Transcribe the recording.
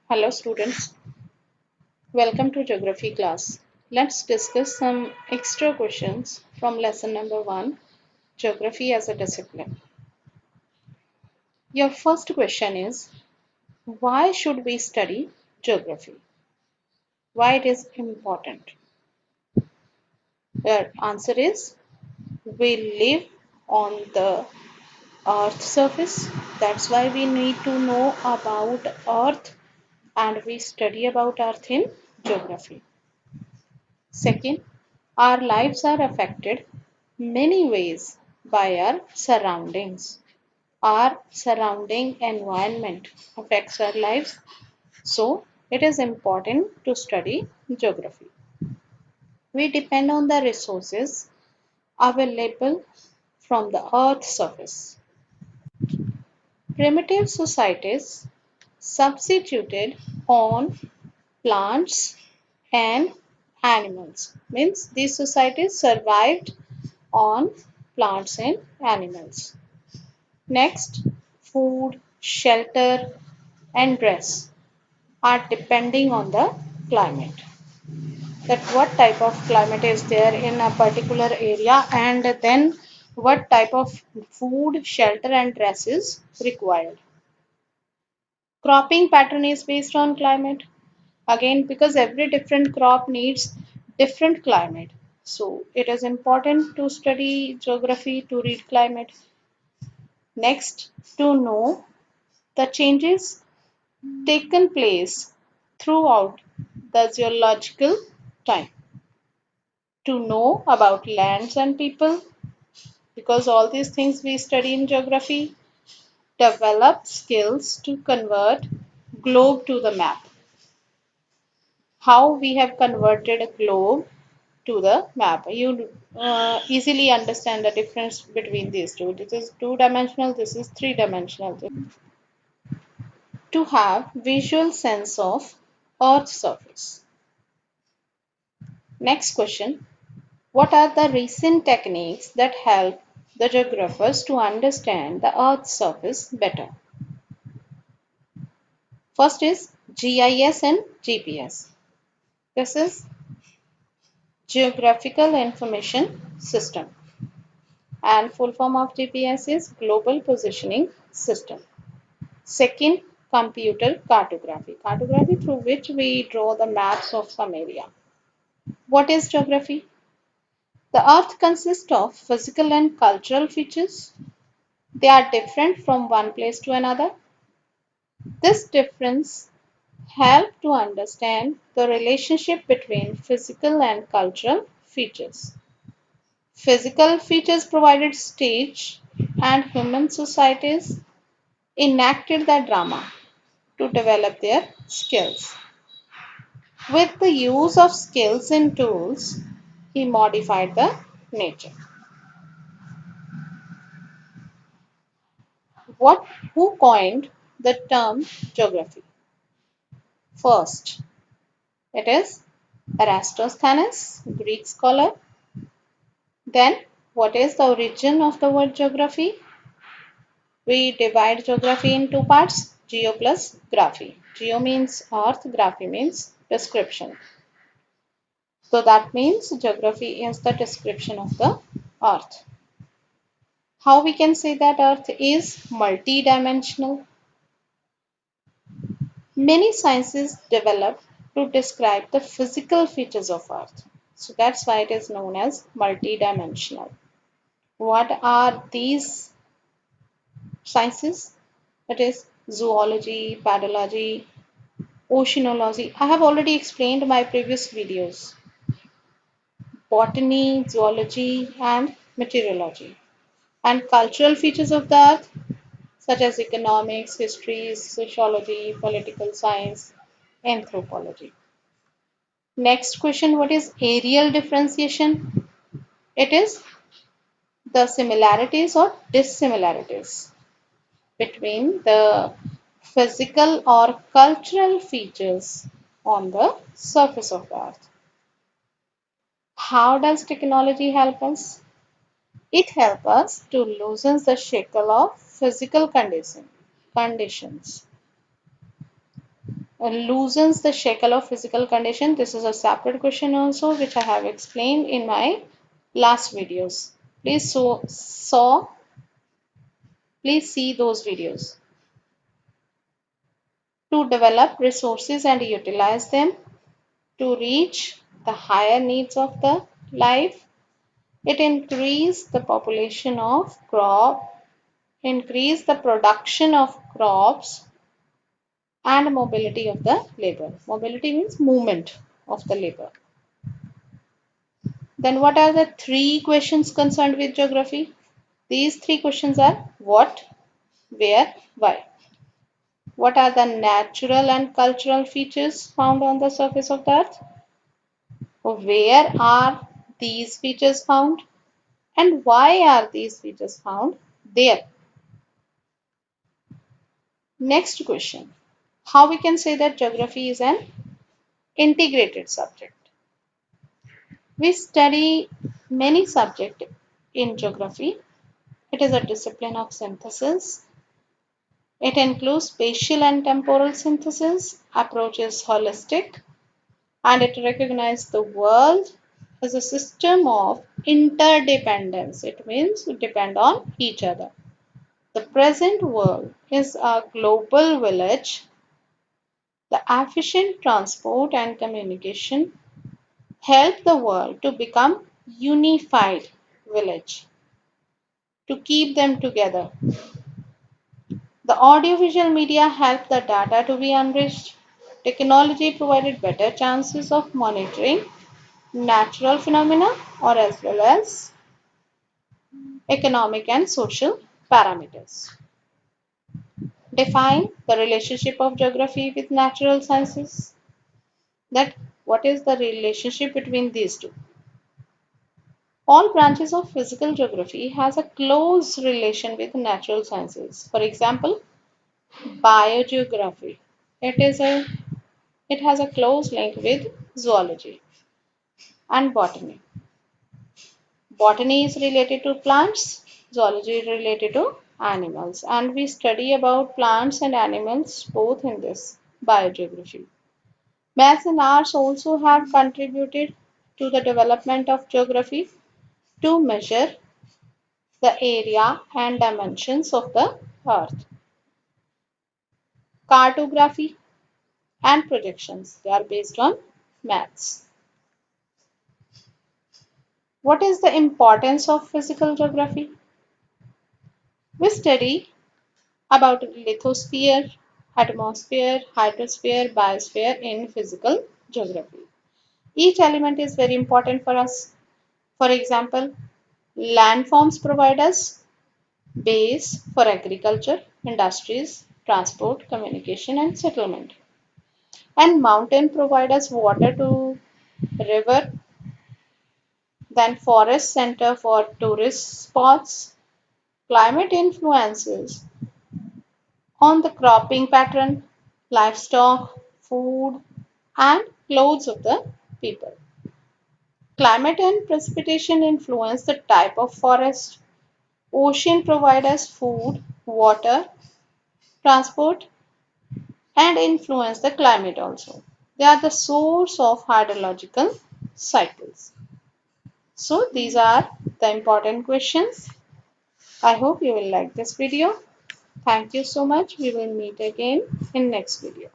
Hello students, welcome to geography class. Let's discuss some extra questions from lesson number 1, geography as a discipline. Your first question is, why should we study geography? Why it is important? The answer is, we live on the earth surface. That's why we need to know about earth and we study about earth in geography. Second, our lives are affected many ways by our surroundings. Our surrounding environment affects our lives, so it is important to study geography. We depend on the resources available from the earth's surface. Primitive societies substituted on plants and animals. Means these societies survived on plants and animals. Next, food, shelter, and dress are depending on the climate. That what type of climate is there in a particular area, and then what type of food, shelter, and dress is required. Cropping pattern is based on climate. Again, because every different crop needs different climate. So it is important to study geography to read climate. Next, to know the changes taken place throughout the geological time. To know about lands and people, because all these things we study in geography. Develop skills to convert globe to the map. How we have converted a globe to the map. You easily understand the difference between these two. This is two-dimensional, this is three-dimensional. To have visual sense of Earth's surface. Next question. What are the recent techniques that help the geographers to understand the Earth's surface better? First is GIS and GPS. This is Geographical Information System, and full form of GPS is Global Positioning System. Second, computer cartography. Cartography through which we draw the maps of some area. What is geography? The earth consists of physical and cultural features. They are different from one place to another. This difference helps to understand the relationship between physical and cultural features. Physical features provided stage and human societies enacted the drama to develop their skills. With the use of skills and tools, he modified the nature. What who coined the term geography? First, it is Eratosthenes, Greek scholar. Then, what is the origin of the word geography? We divide geography in two parts, geo plus graphy. Geo means earth, graphy means description. So that means geography is the description of the earth. How we can say that earth is multidimensional? Many sciences develop to describe the physical features of earth. So that's why it is known as multidimensional. What are these sciences? It is zoology, pathology, oceanology. I have already explained my previous videos. Botany, zoology, and meteorology. And cultural features of the earth, such as economics, history, sociology, political science, anthropology. Next question, what is areal differentiation? It is the similarities or dissimilarities between the physical or cultural features on the surface of the earth. How does technology help us? It helps us to loosen the shackle of physical conditions. loosens the shackle of physical condition? This is a separate question also, which I have explained in my last videos. Please see those videos. To develop resources and utilize them to reach the higher needs of the life. It increase the population of crop, increase the production of crops and mobility of the labor. Mobility means movement of the labor. Then what are the three questions concerned with geography? These three questions are what, where, why. What are the natural and cultural features found on the surface of the earth? Where are these features found? And why are these features found there? Next question. How we can say that geography is an integrated subject? We study many subjects in geography. It is a discipline of synthesis. It includes spatial and temporal synthesis, approach is holistic, and it recognizes the world as a system of interdependence. It means we depend on each other. The present world is a global village. The efficient transport and communication help the world to become unified village, to keep them together. The audiovisual media helped the data to be enriched. Technology provided better chances of monitoring natural phenomena or as well as economic and social parameters. Define the relationship of geography with natural sciences. That what is the relationship between these two? All branches of physical geography has a close relation with natural sciences. For example, biogeography. It is a it has a close link with zoology and botany. Botany is related to plants, zoology is related to animals, and we study about plants and animals both in this biogeography. Maths and arts also have contributed to the development of geography to measure the area and dimensions of the earth. Cartography and projections, they are based on maths. What is the importance of physical geography? We study about lithosphere, atmosphere, hydrosphere, biosphere in physical geography. Each element is very important for us. For example, landforms provide us base for agriculture, industries, transport, communication and settlement. And mountain provide us water to river, then forest center for tourist spots. Climate influences on the cropping pattern, livestock, food, and clothes of the people. Climate and precipitation influence the type of forest. Ocean provide us food, water, transport, and influence the climate also. They are the source of hydrological cycles. So these are the important questions. I hope you will like this video. Thank you so much. We will meet again in next video.